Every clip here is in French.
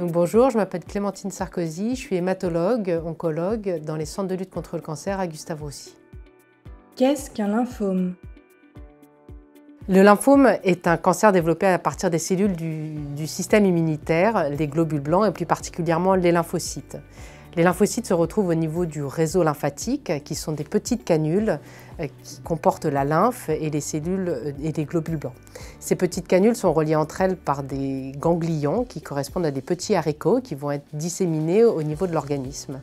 Donc bonjour, je m'appelle Clémentine Sarkozy, je suis hématologue, oncologue dans les centres de lutte contre le cancer à Gustave Roussy. Qu'est-ce qu'un lymphome? Le lymphome est un cancer développé à partir des cellules du système immunitaire, les globules blancs et plus particulièrement les lymphocytes. Les lymphocytes se retrouvent au niveau du réseau lymphatique, qui sont des petites canules qui comportent la lymphe et les cellules et les globules blancs. Ces petites canules sont reliées entre elles par des ganglions qui correspondent à des petits haricots qui vont être disséminés au niveau de l'organisme.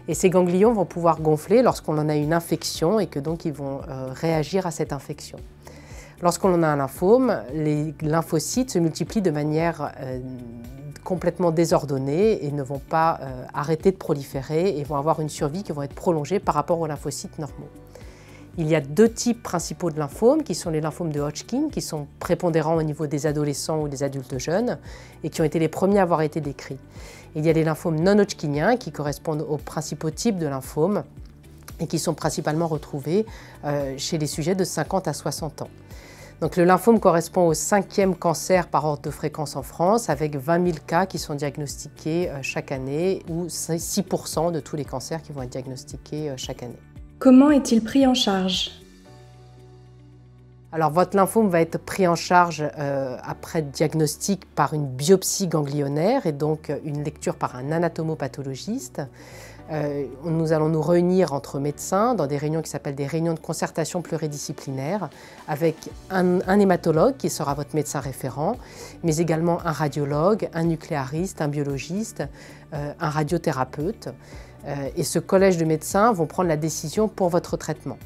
Et ces ganglions vont pouvoir gonfler lorsqu'on en a une infection et que donc ils vont réagir à cette infection. Lorsqu'on en a un lymphome, les lymphocytes se multiplient de manière complètement désordonnée et ne vont pas arrêter de proliférer et vont avoir une survie qui va être prolongée par rapport aux lymphocytes normaux. Il y a deux types principaux de lymphomes qui sont les lymphomes de Hodgkin, qui sont prépondérants au niveau des adolescents ou des adultes jeunes et qui ont été les premiers à avoir été décrits. Il y a les lymphomes non-hodgkiniens qui correspondent aux principaux types de lymphomes et qui sont principalement retrouvés chez les sujets de 50 à 60 ans. Donc, le lymphome correspond au 5e cancer par ordre de fréquence en France, avec 20 000 cas qui sont diagnostiqués chaque année, ou 6% de tous les cancers qui vont être diagnostiqués chaque année. Comment est-il pris en charge? Alors, votre lymphome va être pris en charge après diagnostic par une biopsie ganglionnaire et donc une lecture par un anatomopathologiste. Nous allons nous réunir entre médecins dans des réunions qui s'appellent des réunions de concertation pluridisciplinaire avec un hématologue qui sera votre médecin référent, mais également un radiologue, un nucléariste, un biologiste, un radiothérapeute. Et ce collège de médecins vont prendre la décision pour votre traitement.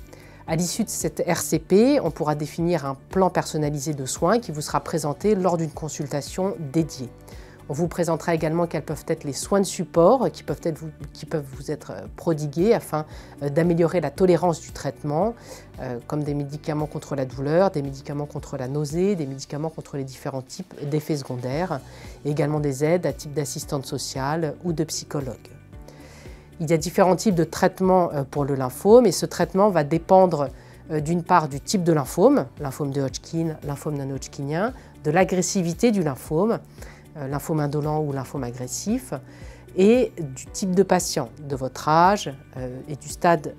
À l'issue de cette RCP, on pourra définir un plan personnalisé de soins qui vous sera présenté lors d'une consultation dédiée. On vous présentera également quels peuvent être les soins de support qui peuvent vous être prodigués afin d'améliorer la tolérance du traitement, comme des médicaments contre la douleur, des médicaments contre la nausée, des médicaments contre les différents types d'effets secondaires, et également des aides à type d'assistante sociale ou de psychologue. Il y a différents types de traitements pour le lymphome et ce traitement va dépendre d'une part du type de lymphome de Hodgkin, lymphome non-hodgkinien, de l'agressivité du lymphome indolent ou lymphome agressif, et du type de patient, de votre âge et du stade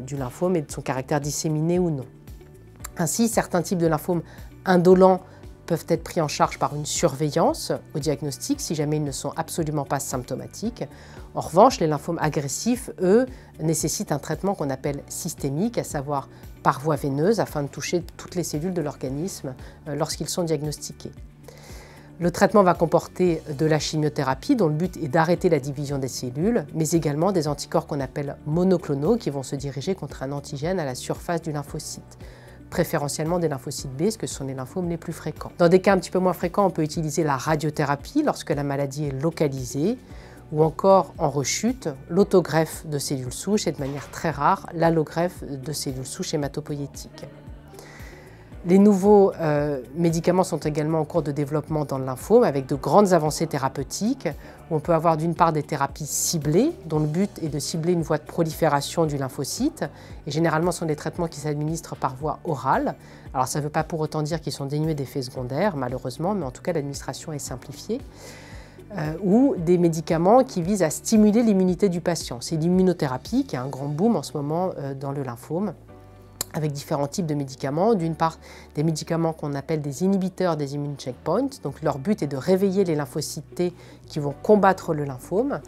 du lymphome et de son caractère disséminé ou non. Ainsi, certains types de lymphomes indolents peuvent être pris en charge par une surveillance au diagnostic si jamais ils ne sont absolument pas symptomatiques. En revanche, les lymphomes agressifs, eux, nécessitent un traitement qu'on appelle systémique, à savoir par voie veineuse, afin de toucher toutes les cellules de l'organisme lorsqu'ils sont diagnostiqués. Le traitement va comporter de la chimiothérapie dont le but est d'arrêter la division des cellules, mais également des anticorps qu'on appelle monoclonaux qui vont se diriger contre un antigène à la surface du lymphocyte, préférentiellement des lymphocytes B, parce que ce sont les lymphomes les plus fréquents. Dans des cas un petit peu moins fréquents, on peut utiliser la radiothérapie lorsque la maladie est localisée, ou encore en rechute, l'autogreffe de cellules souches et de manière très rare, l'allogreffe de cellules souches hématopoïétiques. Les nouveaux médicaments sont également en cours de développement dans le lymphome avec de grandes avancées thérapeutiques où on peut avoir d'une part des thérapies ciblées dont le but est de cibler une voie de prolifération du lymphocyte et généralement ce sont des traitements qui s'administrent par voie orale. Alors ça ne veut pas pour autant dire qu'ils sont dénués d'effets secondaires malheureusement, mais en tout cas l'administration est simplifiée. Ou des médicaments qui visent à stimuler l'immunité du patient. C'est l'immunothérapie qui a un grand boom en ce moment dans le lymphome, avec différents types de médicaments. D'une part, des médicaments qu'on appelle des inhibiteurs des immune checkpoints, donc leur but est de réveiller les lymphocytes T qui vont combattre le lymphome.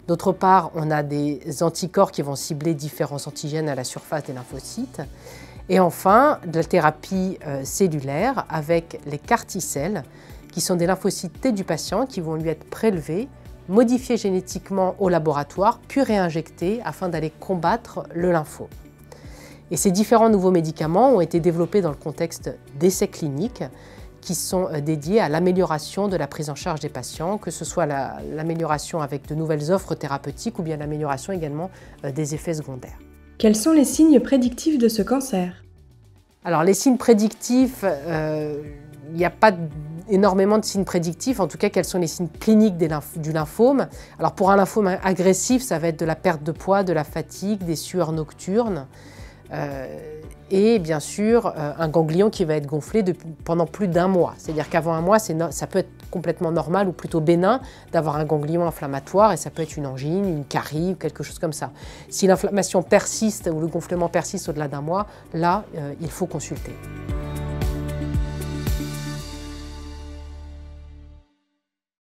D'autre part, on a des anticorps qui vont cibler différents antigènes à la surface des lymphocytes. Et enfin, de la thérapie cellulaire avec les CAR-T-cells, qui sont des lymphocytes T du patient qui vont lui être prélevés, modifiés génétiquement au laboratoire, puis réinjectés afin d'aller combattre le lymphome. Et ces différents nouveaux médicaments ont été développés dans le contexte d'essais cliniques qui sont dédiés à l'amélioration de la prise en charge des patients, que ce soit l'amélioration avec de nouvelles offres thérapeutiques ou bien l'amélioration également des effets secondaires. Quels sont les signes prédictifs de ce cancer? Alors les signes prédictifs, il n'y a pas énormément de signes prédictifs, en tout cas quels sont les signes cliniques du lymphome. Alors pour un lymphome agressif, ça va être de la perte de poids, de la fatigue, des sueurs nocturnes. et bien sûr un ganglion qui va être gonflé pendant plus d'1 mois. C'est-à-dire qu'avant 1 mois, ça peut être complètement normal ou plutôt bénin d'avoir un ganglion inflammatoire et ça peut être une angine, une carie ou quelque chose comme ça. Si l'inflammation persiste ou le gonflement persiste au-delà d'1 mois, là, il faut consulter.